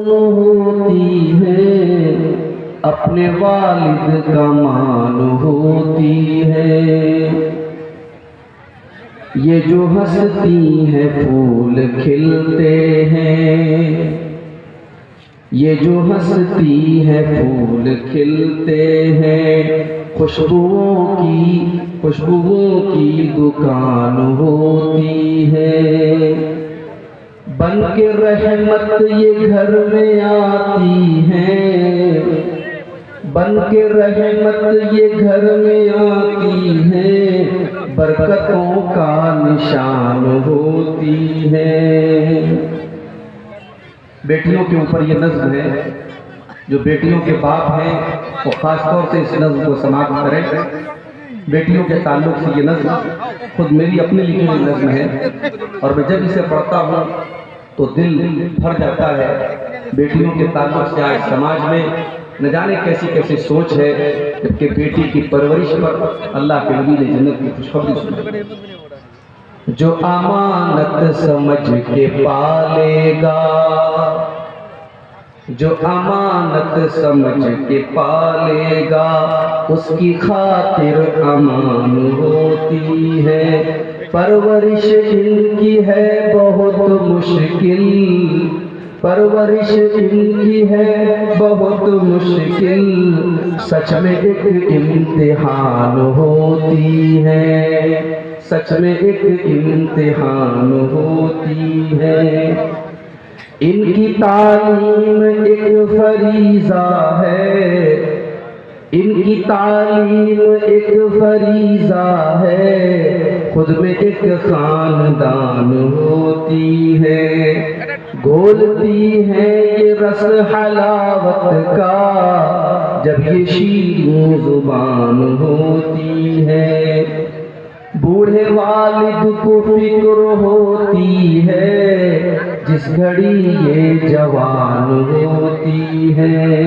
होती है, अपने वालिद का मान होती है। ये जो हंसती है फूल खिलते हैं, ये जो हंसती है फूल खिलते हैं, खुशबुओं की दुकान होती है। बन के रहमत ये घर में आती है, बन के रहमत ये घर में आती है, बरकतों का निशान होती है। बेटियों के ऊपर ये नज़्म है, जो बेटियों के बाप हैं वो ख़ास तौर से इस नज़्म को समाप्त करें। बेटियों के ताल्लुक से ये नज़्म खुद मेरी अपनी लिखी हुई नज़्म है, और मैं जब इसे पढ़ता हूँ तो दिल भर जाता है। बेटियों के ताल्लुक से आज समाज में न जाने कैसी कैसी सोच है, जबकि बेटी की परवरिश पर अल्लाह के नबी ने जन्नत की खुशखबरी सुनाई। जो अमानत समझ के पालेगा, जो अमानत समझ के पालेगा, उसकी खातिर अमान होती है। परवरिश इनकी है बहुत मुश्किल, परवरिश इनकी है बहुत मुश्किल, सच में एक इम्तिहान होती है, सच में एक इम्तिहान होती है। इनकी तालीम एक फरीज़ा है, इनकी तालीम एक फरीज़ा है, खुद में एक खानदान होती है। घोलती है ये रस हलावत का, जब ये शीरीं ज़ुबान होती है। बूढ़े वालिद को फिक्र होती है, जिस घड़ी ये जवान होती है।